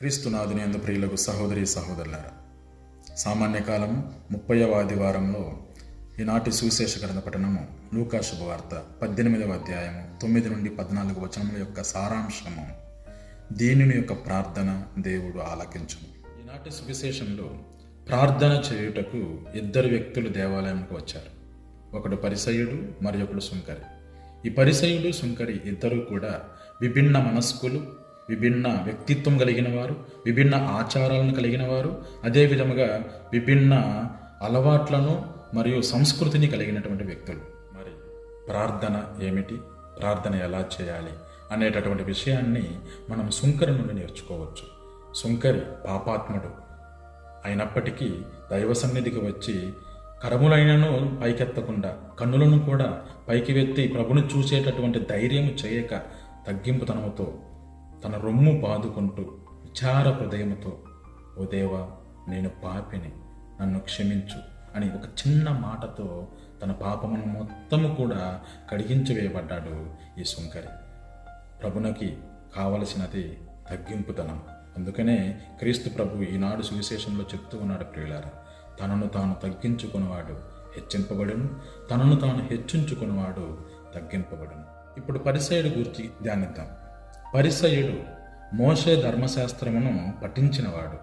క్రీస్తునాథుని యందు ప్రియులకు సహోదరి సహోదరులారా, సామాన్య కాలము 30వ ఆదివారంలో ఈనాటి సువిశేష గ్రంథ పఠనము లూకా శుభవార్త 18వ అధ్యాయము 9 నుండి 14 వచనముల యొక్క సారాంశము. దీనిని యొక్క ప్రార్థన దేవుడు ఆలకించును. ఈనాటి సువిశేషంలో ప్రార్థన చేయుటకు ఇద్దరు వ్యక్తులు దేవాలయంకు వచ్చారు. ఒకడు పరిసయ్యుడు, మరి ఒకడు సుంకరి. ఈ పరిసయ్యుడు సుంకరి ఇద్దరు కూడా విభిన్న మనస్కులు, విభిన్న వ్యక్తిత్వం కలిగిన వారు, విభిన్న ఆచారాలను కలిగిన వారు, అదే విధముగా విభిన్న అలవాట్లను మరియు సంస్కృతిని కలిగినటువంటి వ్యక్తులు. మరి ప్రార్థన ఏమిటి, ప్రార్థన ఎలా చేయాలి అనేటటువంటి విషయాన్ని మనం సుంకరి నుండి నేర్చుకోవచ్చు. సుంకరి పాపాత్ముడు అయినప్పటికీ దైవ సన్నిధికి వచ్చి కరములైనను పైకెత్తకుండా కన్నులను కూడా పైకి వెత్తి ప్రభుని చూసేటటువంటి ధైర్యము చేయక తగ్గింపుతనముతో తన రొమ్ము బాదుకుంటూ విచార హృదయముతో, ఓ దేవా, నేను పాపిని, నన్ను క్షమించు అని ఒక చిన్న మాటతో తన పాపమును మొత్తము కూడా కడిగించి వేయబడ్డాడు ఈ సుంకరి. ప్రభునికి కావలసినది తగ్గింపుతనం. అందుకనే క్రీస్తు ప్రభు ఈనాడు సువిశేషంలో చెప్తూ ఉన్నాడు, ప్రియులారా, తనను తాను తగ్గించుకున్నవాడు హెచ్చింపబడును, తనను తాను హెచ్చించుకున్నవాడు తగ్గింపబడును. ఇప్పుడు పరిసయ్యుడు గురించి ధ్యానిద్దాం. పరిసయ్యుడు మోషే ధర్మశాస్త్రమును పఠించినవాడు.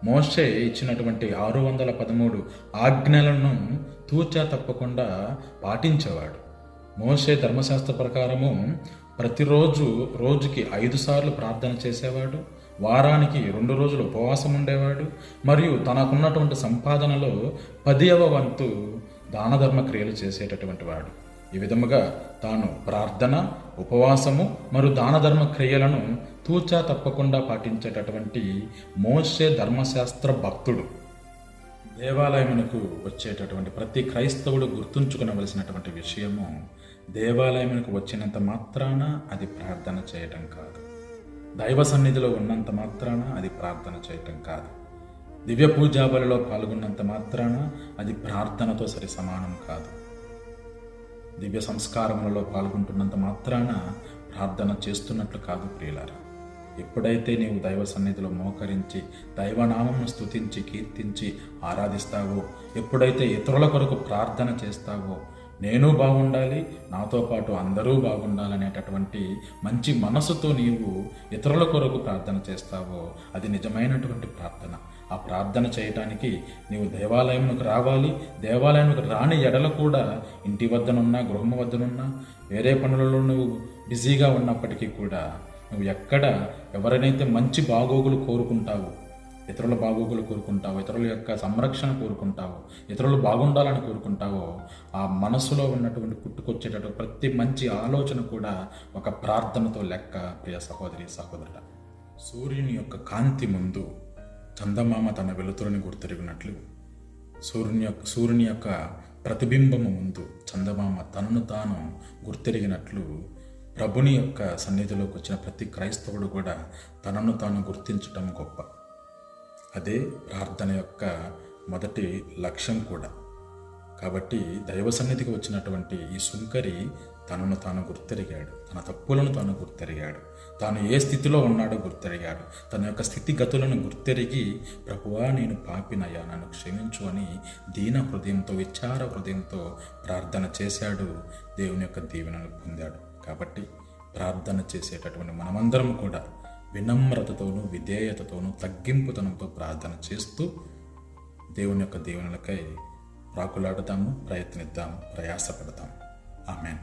మోషే ఇచ్చినటువంటి 613 ఆజ్ఞలను తూచా తప్పకుండా పాటించేవాడు. మోషే ధర్మశాస్త్ర ప్రకారము ప్రతిరోజు రోజుకి 5 సార్లు ప్రార్థన చేసేవాడు. వారానికి 2 రోజులు ఉపవాసం ఉండేవాడు. మరియు తనకున్నటువంటి సంపాదనలో 10వ వంతు దాన ధర్మ క్రియలు చేసేటటువంటి వాడు. ఈ విధముగా తాను ప్రార్థన, ఉపవాసము మరియు దాన ధర్మ క్రియలను తూచా తప్పకుండా పాటించేటటువంటి మోషే ధర్మశాస్త్ర భక్తుడు. దేవాలయమునకు వచ్చేటటువంటి ప్రతి క్రైస్తవుడు గుర్తుంచుకునవలసినటువంటి విషయము, దేవాలయమునకు వచ్చినంత మాత్రాన అది ప్రార్థన చేయటం కాదు. దైవ సన్నిధిలో ఉన్నంత మాత్రాన అది ప్రార్థన చేయటం కాదు. దివ్య పూజాబలిలో పాల్గొన్నంత మాత్రాన అది ప్రార్థనతో సరి సమానం కాదు. దివ్య సంస్కారములలో పాల్గొంటున్నంత మాత్రాన ప్రార్థన చేస్తున్నట్లు కాదు, ప్రియులారా. ఎప్పుడైతే నీవు దైవ సన్నిధిలో మోకరించి దైవనామమును స్తుతించి కీర్తించి ఆరాధిస్తావో, ఎప్పుడైతే ఇతరుల కొరకు ప్రార్థన చేస్తావో, నేను బాగుండాలి, నాతో పాటు అందరూ బాగుండాలనేటటువంటి మంచి మనసుతో నీవు ఇతరుల కొరకు ప్రార్థన చేస్తావో, అది నిజమైనటువంటి ప్రార్థన. ఆ ప్రార్థన చేయటానికి నీవు దేవాలయంకు రావాలి. దేవాలయంకు రాని ఎడల కూడా ఇంటి వద్దనున్నా, గృహము వద్దనున్నా, వేరే పనులలో నువ్వు బిజీగా ఉన్నప్పటికీ కూడా నువ్వు ఎవరినైతే మంచి బాగోగులు కోరుకుంటావో, ఇతరుల బాగోగులు కోరుకుంటావో, ఇతరుల యొక్క సంరక్షణ కోరుకుంటావో, ఇతరులు బాగుండాలని కోరుకుంటావో, ఆ మనసులో ఉన్నటువంటి పుట్టుకొచ్చేటటువంటి ప్రతి మంచి ఆలోచన కూడా ఒక ప్రార్థనతో లెక్క. ప్రియ సహోదరి సహోదరుడ, సూర్యుని యొక్క కాంతి ముందు చందమామ తన వెలుతురుని గుర్తెరిగినట్లు, సూర్యుని యొక్క ప్రతిబింబము ముందు చందమామ తనను తాను గుర్తెరిగినట్లు, ప్రభుని యొక్క సన్నిధిలోకి వచ్చిన ప్రతి క్రైస్తవుడు కూడా తనను తాను గుర్తించటం గొప్ప. అదే ప్రార్థన యొక్క మొదటి లక్ష్యం కూడా. కాబట్టి దైవ సన్నిధికి వచ్చినటువంటి ఈ సుంకరి తనను తాను గుర్తెరిగాడు, తన తప్పులను తాను గుర్తెరిగాడు, తాను ఏ స్థితిలో ఉన్నాడో గుర్తెరిగాడు, తన యొక్క స్థితిగతులను గుర్తెరిగి, ప్రభువా, నేను పాపినయ్యా, నన్ను క్షమించు అని దీన హృదయంతో, విచార హృదయంతో ప్రార్థన చేశాడు. దేవుని యొక్క దీవెనను పొందాడు. కాబట్టి ప్రార్థన చేసేటటువంటి మనమందరం కూడా వినమ్రతతోనూ, విధేయతతోనూ, తగ్గింపుతనంతో ప్రార్థన చేస్తూ దేవుని యొక్క దీవెనలకై ప్రాకులాడతాము, ప్రయత్నిద్దాము, ప్రయాసపడతాము. ఆమెన్.